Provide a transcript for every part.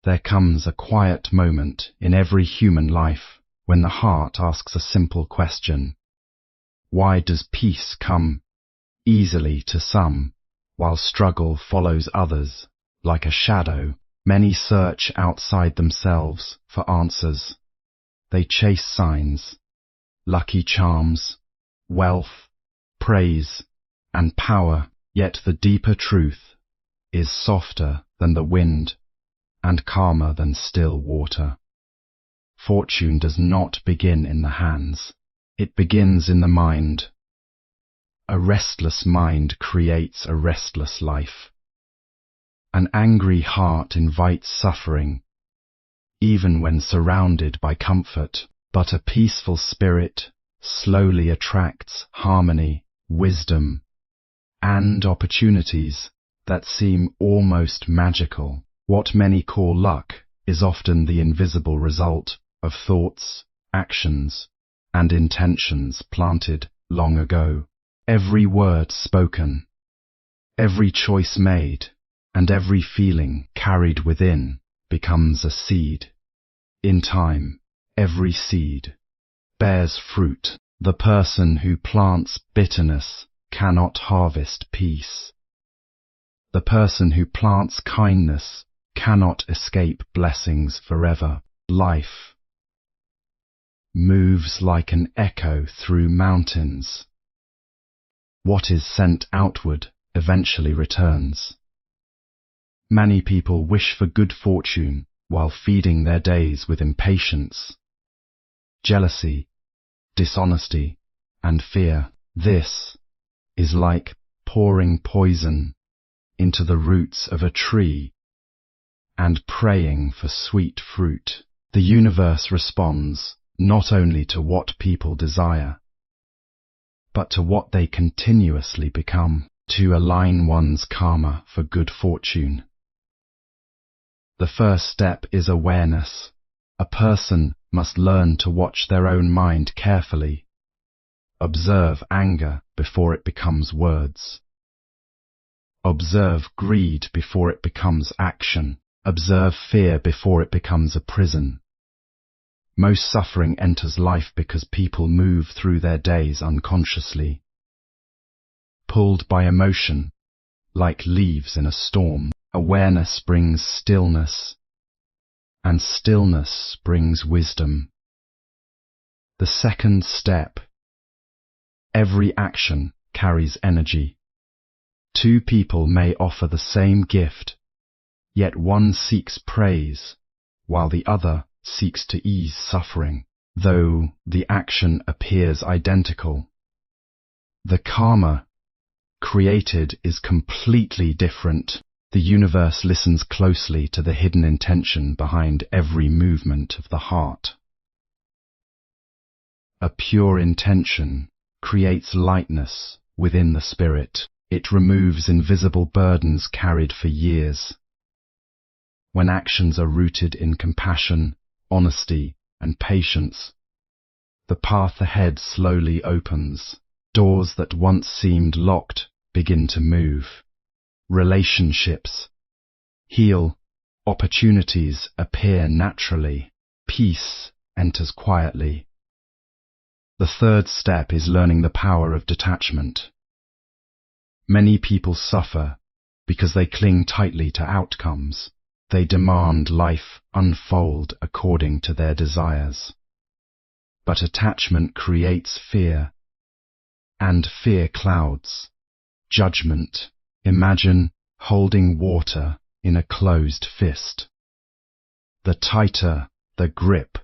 There comes a quiet moment in every human life when the heart asks a simple question. Why does peace come easily to some, while struggle follows others like a shadow? Many search outside themselves for answers. They chase signs, lucky charms, wealth, praise, and power, yet the deeper truth is softer than the wind and calmer than still water. Fortune does not begin in the hands. It begins in the mind. A restless mind creates a restless life. An angry heart invites suffering, even when surrounded by comfort, but a peaceful spirit slowly attracts harmony, wisdom, and opportunities that seem almost magical. What many call luck is often the invisible result of thoughts, actions, and intentions planted long ago. Every word spoken, every choice made, and every feeling carried within becomes a seed. In time, every seed bears fruit. The person who plants bitterness cannot harvest peace. The person who plants kindness cannot escape blessings forever. Life moves like an echo through mountains. What is sent outward eventually returns. Many people wish for good fortune while feeding their days with impatience, jealousy, dishonesty, and fear. This is like pouring poison into the roots of a tree and praying for sweet fruit. The universe responds not only to what people desire, but to what they continuously become. To align one's karma for good fortune, the first step is awareness. A person must learn to watch their own mind carefully. Observe anger before it becomes words. Observe greed before it becomes action. Observe fear before it becomes a prison. Most suffering enters life because people move through their days unconsciously, pulled by emotion, like leaves in a storm. Awareness brings stillness, and stillness brings wisdom. The second step. Every action carries energy. Two people may offer the same gift, yet one seeks praise, while the other seeks to ease suffering. Though the action appears identical, the karma created is completely different. The universe listens closely to the hidden intention behind every movement of the heart. A pure intention creates lightness within the spirit. It removes invisible burdens carried for years. When actions are rooted in compassion, honesty, and patience, the path ahead slowly opens. Doors that once seemed locked begin to move. Relationships heal. Opportunities appear naturally. Peace enters quietly. The third step is learning the power of detachment. Many people suffer because they cling tightly to outcomes. They demand life unfold according to their desires. But attachment creates fear, and fear clouds judgment. Imagine holding water in a closed fist. The tighter the grip,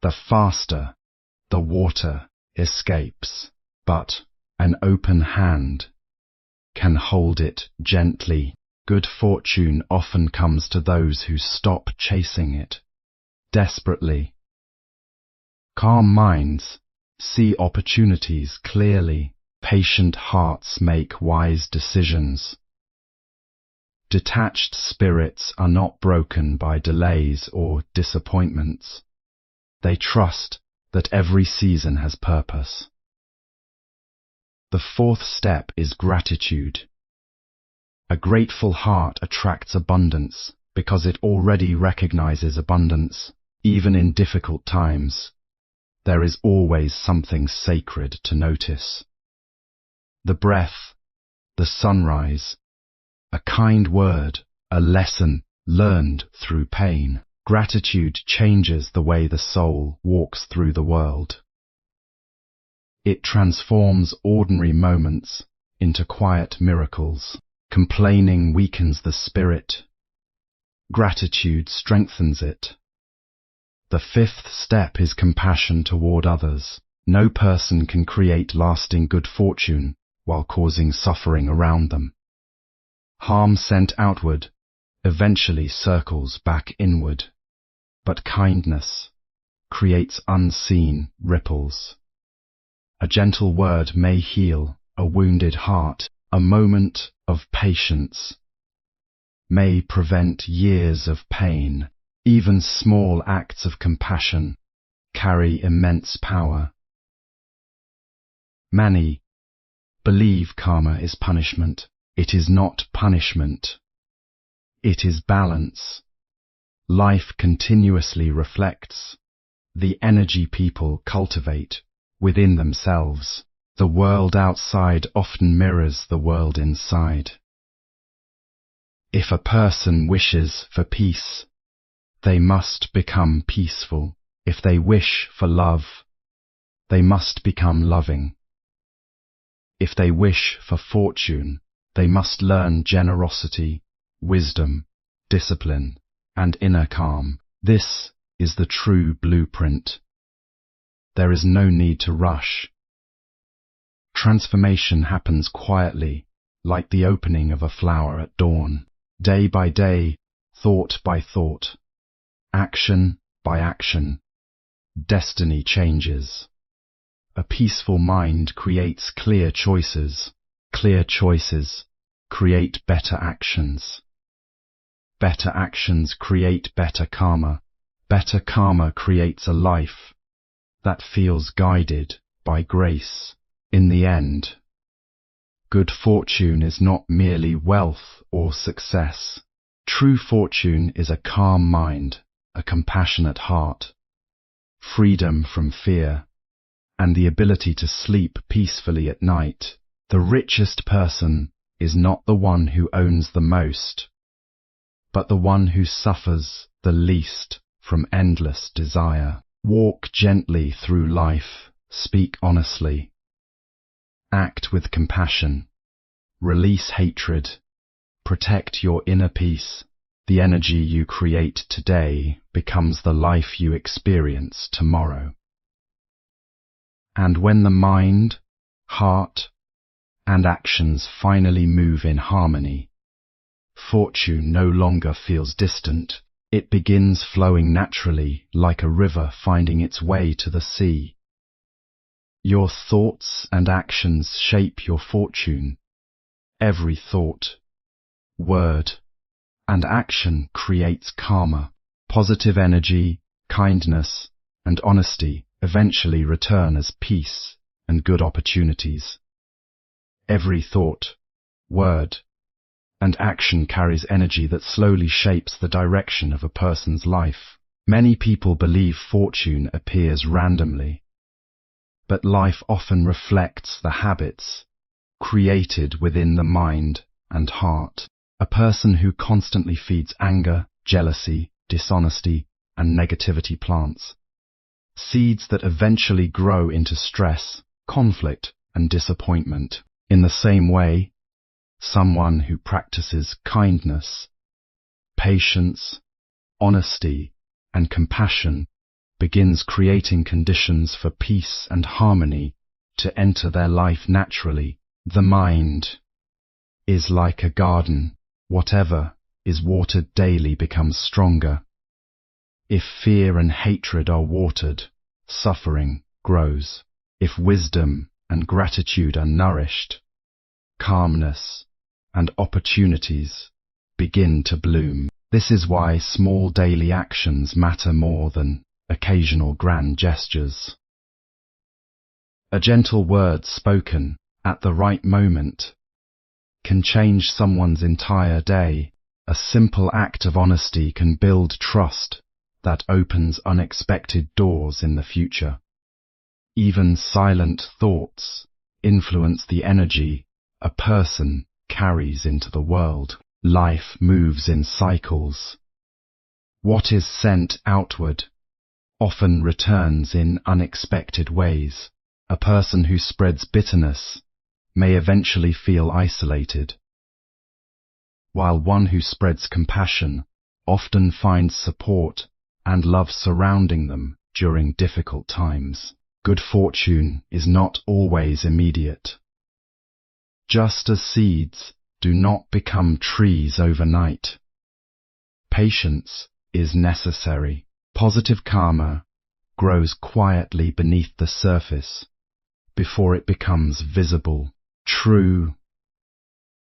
the faster the water escapes. But an open hand can hold it gently. Good fortune often comes to those who stop chasing it desperately. Calm minds see opportunities clearly. Patient hearts make wise decisions. Detached spirits are not broken by delays or disappointments. They trust that every season has purpose. The fourth step is gratitude. A grateful heart attracts abundance because it already recognizes abundance. Even in difficult times, there is always something sacred to notice. The breath, the sunrise, a kind word, a lesson learned through pain. Gratitude changes the way the soul walks through the world. It transforms ordinary moments into quiet miracles. Complaining weakens the spirit. Gratitude strengthens it. The fifth step is compassion toward others. No person can create lasting good fortune while causing suffering around them. Harm sent outward eventually circles back inward, but kindness creates unseen ripples. A gentle word may heal a wounded heart. A moment of patience may prevent years of pain. Even small acts of compassion carry immense power. Many believe karma is punishment. It is not punishment. It is balance. Life continuously reflects the energy people cultivate within themselves. The world outside often mirrors the world inside. If a person wishes for peace, they must become peaceful. If they wish for love, they must become loving. If they wish for fortune, they must learn generosity, wisdom, discipline, and inner calm. This is the true blueprint. There is no need to rush. Transformation happens quietly, like the opening of a flower at dawn. Day by day, thought by thought, action by action, destiny changes. A peaceful mind creates clear choices. Clear choices create better actions. Better actions create better karma. Better karma creates a life that feels guided by grace. In the end, good fortune is not merely wealth or success. True fortune is a calm mind, a compassionate heart, freedom from fear, and the ability to sleep peacefully at night. The richest person is not the one who owns the most, but the one who suffers the least from endless desire. Walk gently through life, speak honestly, act with compassion, release hatred, protect your inner peace. The energy you create today becomes the life you experience tomorrow. And when the mind, heart, and actions finally move in harmony, fortune no longer feels distant. It begins flowing naturally, like a river finding its way to the sea. Your thoughts and actions shape your fortune. Every thought, word, and action creates karma. Positive energy, kindness, and honesty eventually return as peace and good opportunities. Every thought, word, and action carries energy that slowly shapes the direction of a person's life. Many people believe fortune appears randomly, but life often reflects the habits created within the mind and heart. A person who constantly feeds anger, jealousy, dishonesty, and negativity plants seeds that eventually grow into stress, conflict, and disappointment. In the same way, someone who practices kindness, patience, honesty, and compassion begins creating conditions for peace and harmony to enter their life naturally. The mind is like a garden. Whatever is watered daily becomes stronger. If fear and hatred are watered, suffering grows. If wisdom and gratitude are nourished, calmness and opportunities begin to bloom. This is why small daily actions matter more than occasional grand gestures. A gentle word spoken at the right moment can change someone's entire day. A simple act of honesty can build trust that opens unexpected doors in the future. Even silent thoughts influence the energy a person carries into the world. Life moves in cycles. What is sent outward often returns in unexpected ways. A person who spreads bitterness may eventually feel isolated, while one who spreads compassion often finds support and love surrounding them during difficult times. Good fortune is not always immediate. Just as seeds do not become trees overnight, patience is necessary. Positive karma grows quietly beneath the surface before it becomes visible. True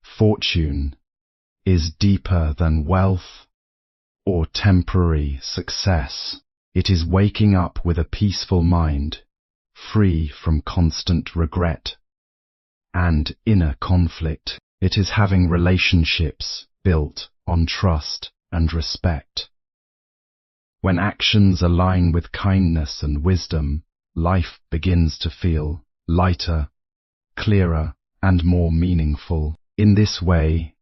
fortune is deeper than wealth or temporary success. It is waking up with a peaceful mind, free from constant regret and inner conflict. It is having relationships built on trust and respect. When actions align with kindness and wisdom, life begins to feel lighter, clearer, and more meaningful. In this way,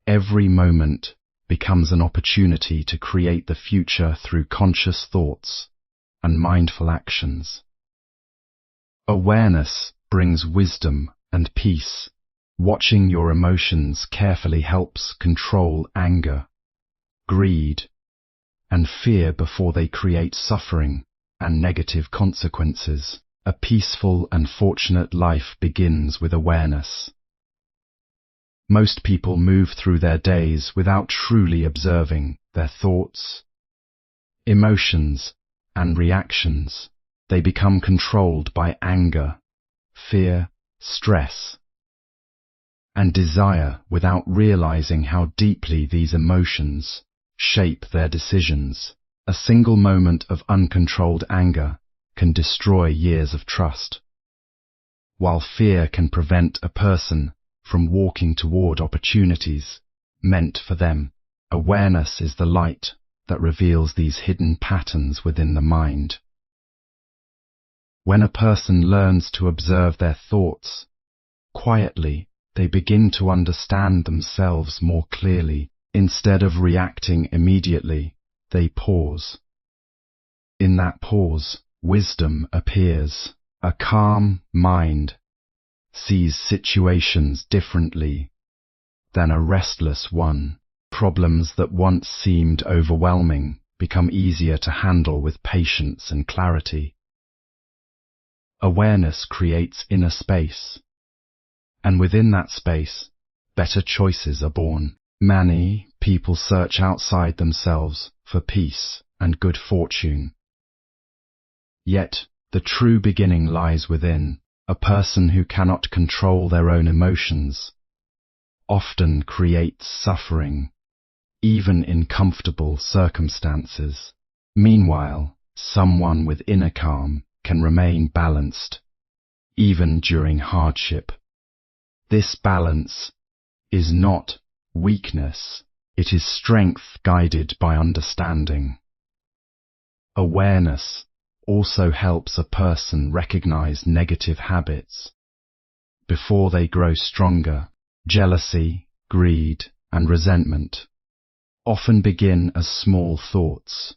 every moment becomes an opportunity to create the future through conscious thoughts and mindful actions. Awareness brings wisdom and peace. Watching your emotions carefully helps control anger, greed, and fear before they create suffering and negative consequences. A peaceful and fortunate life begins with awareness. Most people move through their days without truly observing their thoughts, emotions, and reactions. They become controlled by anger, fear, stress, and desire without realizing how deeply these emotions shape their decisions. A single moment of uncontrolled anger can destroy years of trust, while fear can prevent a person from walking toward opportunities meant for them. Awareness is the light that reveals these hidden patterns within the mind. When a person learns to observe their thoughts quietly, they begin to understand themselves more clearly. Instead of reacting immediately, they pause. In that pause, wisdom appears. A calm mind sees situations differently than a restless one. Problems that once seemed overwhelming become easier to handle with patience and clarity. Awareness creates inner space, and within that space, better choices are born. Many people search outside themselves for peace and good fortune. Yet, the true beginning lies within. A person who cannot control their own emotions often creates suffering, even in comfortable circumstances. Meanwhile, someone with inner calm can remain balanced, even during hardship. This balance is not weakness, it is strength guided by understanding. Awareness also helps a person recognize negative habits before they grow stronger. Jealousy, greed, and resentment often begin as small thoughts,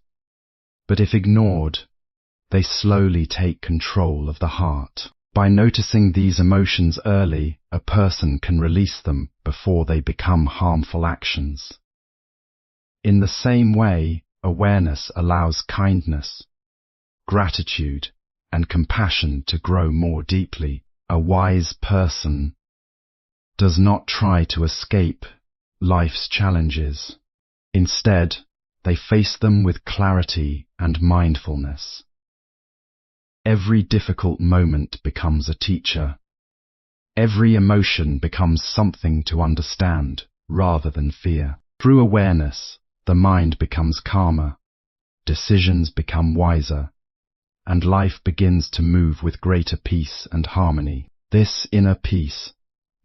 but if ignored, they slowly take control of the heart. By noticing these emotions early, a person can release them before they become harmful actions. In the same way, awareness allows kindness, gratitude, and compassion to grow more deeply. A wise person does not try to escape life's challenges. Instead, they face them with clarity and mindfulness. Every difficult moment becomes a teacher. Every emotion becomes something to understand rather than fear. Through awareness, the mind becomes calmer, decisions become wiser, and life begins to move with greater peace and harmony. This inner peace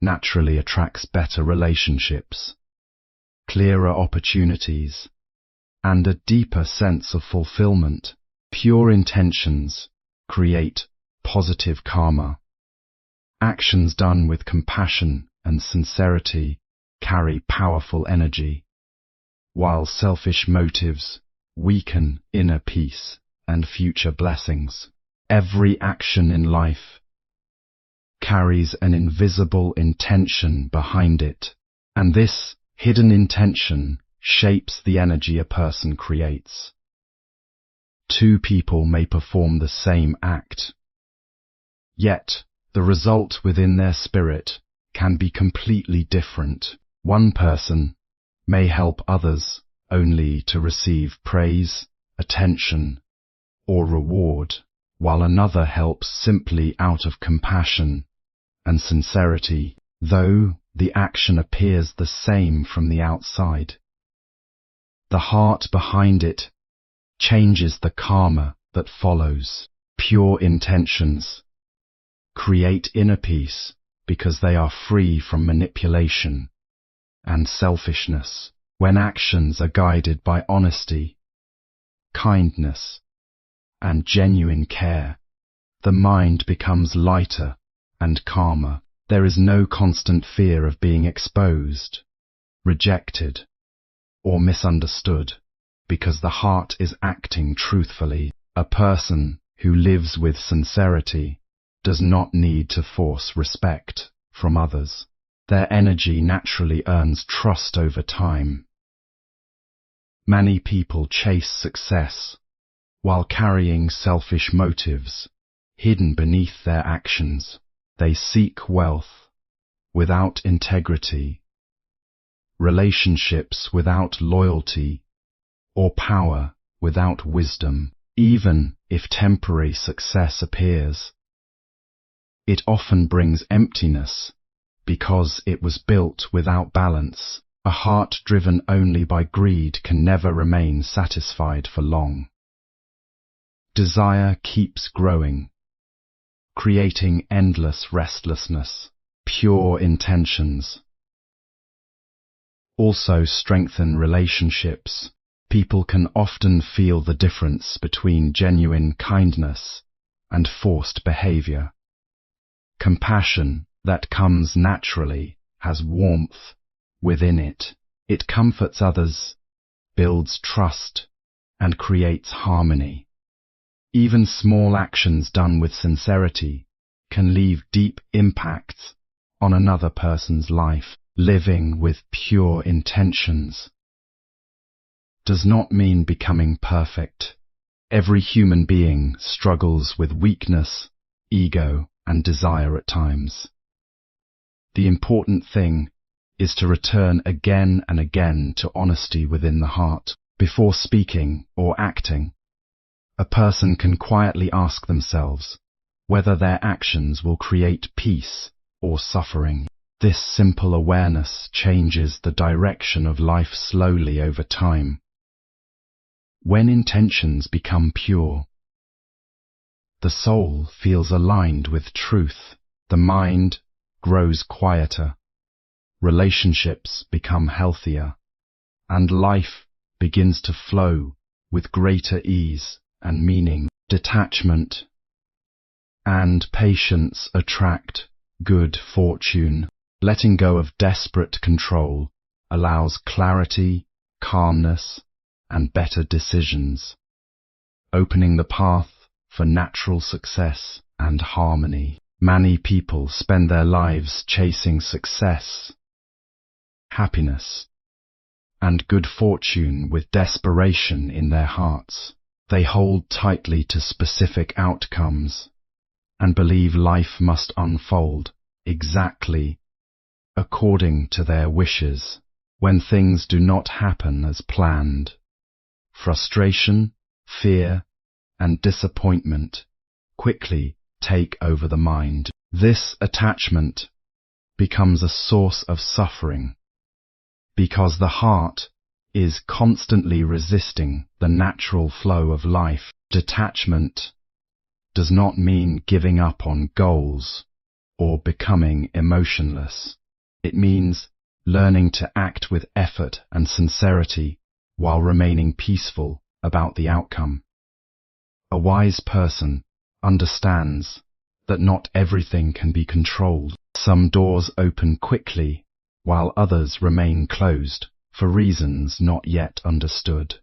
naturally attracts better relationships, clearer opportunities, and a deeper sense of fulfillment. Pure intentions create positive karma. Actions done with compassion and sincerity carry powerful energy, while selfish motives weaken inner peace and future blessings. Every action in life carries an invisible intention behind it, and this hidden intention shapes the energy a person creates. Two people may perform the same act, yet the result within their spirit can be completely different. One person may help others only to receive praise, attention, or reward, while another helps simply out of compassion and sincerity, though the action appears the same from the outside. The heart behind it changes the karma that follows. Pure intentions create inner peace because they are free from manipulation and selfishness. When actions are guided by honesty, kindness, and genuine care, the mind becomes lighter and calmer. There is no constant fear of being exposed, rejected, or misunderstood, because the heart is acting truthfully. A person who lives with sincerity does not need to force respect from others. Their energy naturally earns trust over time. Many people chase success while carrying selfish motives hidden beneath their actions. They seek wealth without integrity, relationships without loyalty, or power without wisdom. Even if temporary success appears, it often brings emptiness because it was built without balance. A heart driven only by greed can never remain satisfied for long. Desire keeps growing, creating endless restlessness. Pure intentions also strengthen relationships. People can often feel the difference between genuine kindness and forced behavior. Compassion that comes naturally has warmth within it. It comforts others, builds trust, and creates harmony. Even small actions done with sincerity can leave deep impacts on another person's life. Living with pure intentions does not mean becoming perfect. Every human being struggles with weakness, ego, and desire at times. The important thing is to return again and again to honesty within the heart. Before speaking or acting, a person can quietly ask themselves whether their actions will create peace or suffering. This simple awareness changes the direction of life slowly over time. When intentions become pure, the soul feels aligned with truth. The mind grows quieter, relationships become healthier, and life begins to flow with greater ease and meaning. Detachment and patience attract good fortune. Letting go of desperate control allows clarity, calmness, and better decisions, opening the path for natural success and harmony. Many people spend their lives chasing success, happiness, and good fortune with desperation in their hearts. They hold tightly to specific outcomes and believe life must unfold exactly according to their wishes. When things do not happen as planned, frustration, fear, and disappointment quickly take over the mind. This attachment becomes a source of suffering because the heart is constantly resisting the natural flow of life. Detachment does not mean giving up on goals or becoming emotionless. It means learning to act with effort and sincerity while remaining peaceful about the outcome. A wise person understands that not everything can be controlled. Some doors open quickly, while others remain closed for reasons not yet understood.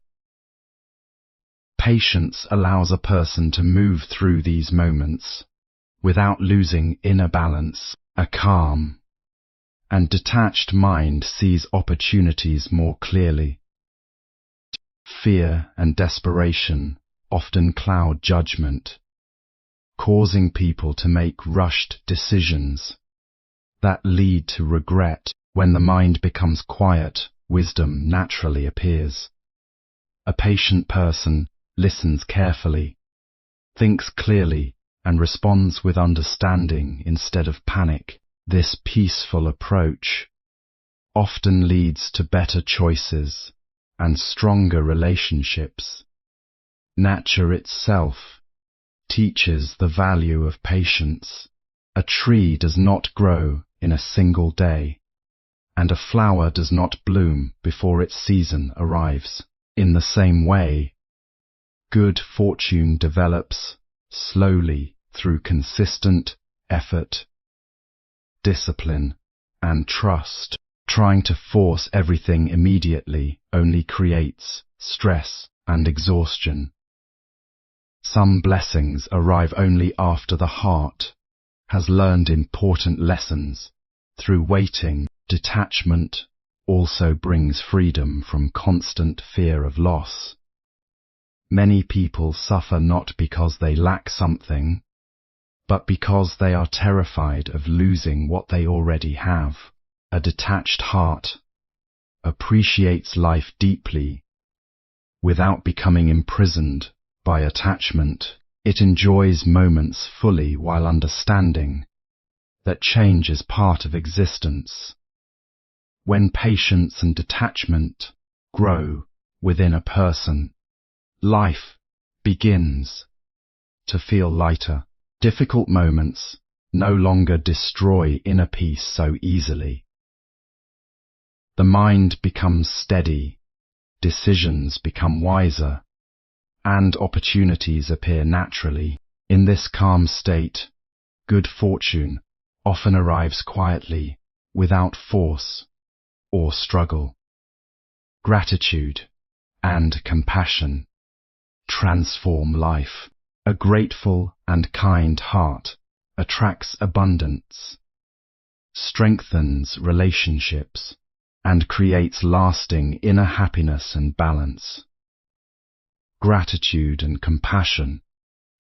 Patience allows a person to move through these moments without losing inner balance. A calm and detached mind sees opportunities more clearly. Fear and desperation often cloud judgment, causing people to make rushed decisions that lead to regret. When the mind becomes quiet, wisdom naturally appears. A patient person listens carefully, thinks clearly, and responds with understanding instead of panic. This peaceful approach often leads to better choices and stronger relationships. Nature itself teaches the value of patience. A tree does not grow in a single day, and a flower does not bloom before its season arrives. In the same way, good fortune develops slowly through consistent effort, discipline, and trust. Trying to force everything immediately only creates stress and exhaustion. Some blessings arrive only after the heart has learned important lessons through waiting. Detachment also brings freedom from constant fear of loss. Many people suffer not because they lack something, but because they are terrified of losing what they already have. A detached heart appreciates life deeply without becoming imprisoned by attachment. It enjoys moments fully while understanding that change is part of existence. When patience and detachment grow within a person, life begins to feel lighter. Difficult moments no longer destroy inner peace so easily. The mind becomes steady, decisions become wiser, and opportunities appear naturally. In this calm state, good fortune often arrives quietly, without force or struggle. Gratitude and compassion transform life. A grateful and kind heart attracts abundance, strengthens relationships, and creates lasting inner happiness and balance. Gratitude and compassion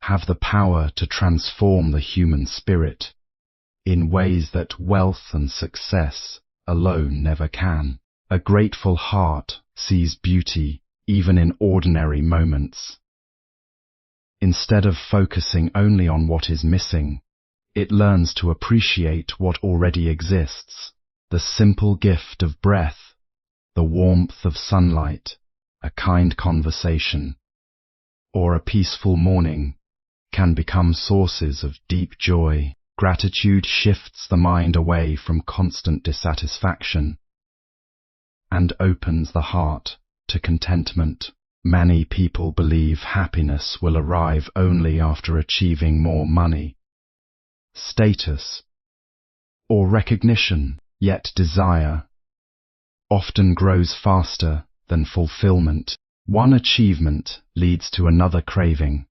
have the power to transform the human spirit in ways that wealth and success alone never can. A grateful heart sees beauty even in ordinary moments. Instead of focusing only on what is missing, it learns to appreciate what already exists. The simple gift of breath, the warmth of sunlight, a kind conversation, or a peaceful morning can become sources of deep joy. Gratitude shifts the mind away from constant dissatisfaction and opens the heart to contentment. Many people believe happiness will arrive only after achieving more money, status, or recognition, yet desire often grows faster than fulfillment. One achievement leads to another craving,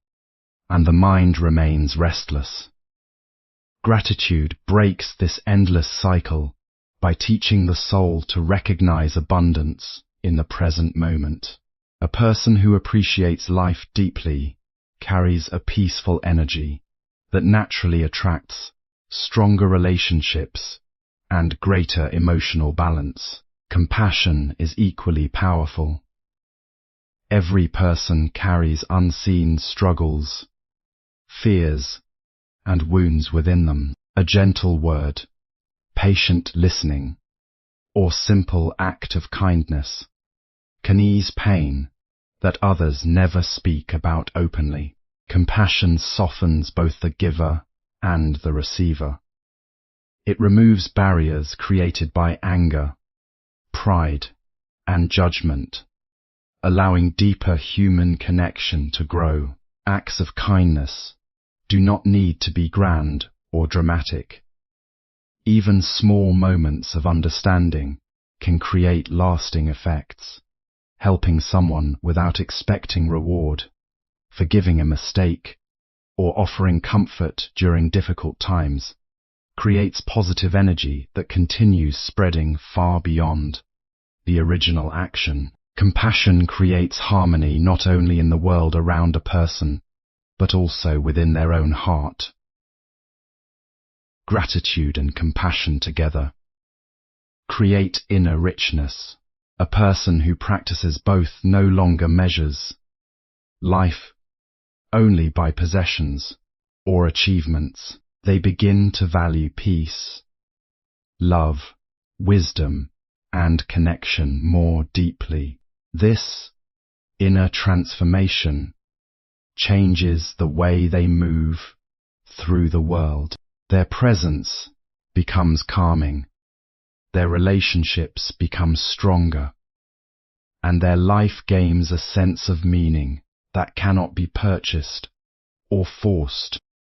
and the mind remains restless. Gratitude breaks this endless cycle by teaching the soul to recognize abundance in the present moment. A person who appreciates life deeply carries a peaceful energy that naturally attracts stronger relationships and greater emotional balance. Compassion is equally powerful. Every person carries unseen struggles, fears, and wounds within them. A gentle word, patient listening, or simple act of kindness can ease pain that others never speak about openly. Compassion softens both the giver and the receiver. It removes barriers created by anger, pride, and judgment, allowing deeper human connection to grow. Acts of kindness do not need to be grand or dramatic. Even small moments of understanding can create lasting effects. Helping someone without expecting reward, forgiving a mistake, or offering comfort during difficult times creates positive energy that continues spreading far beyond the original action. Compassion creates harmony not only in the world around a person, but also within their own heart. Gratitude and compassion together create inner richness. A person who practices both no longer measures life only by possessions or achievements. They begin to value peace, love, wisdom, and connection more deeply. This inner transformation changes the way they move through the world. Their presence becomes calming, their relationships become stronger, and their life gains a sense of meaning that cannot be purchased or forced.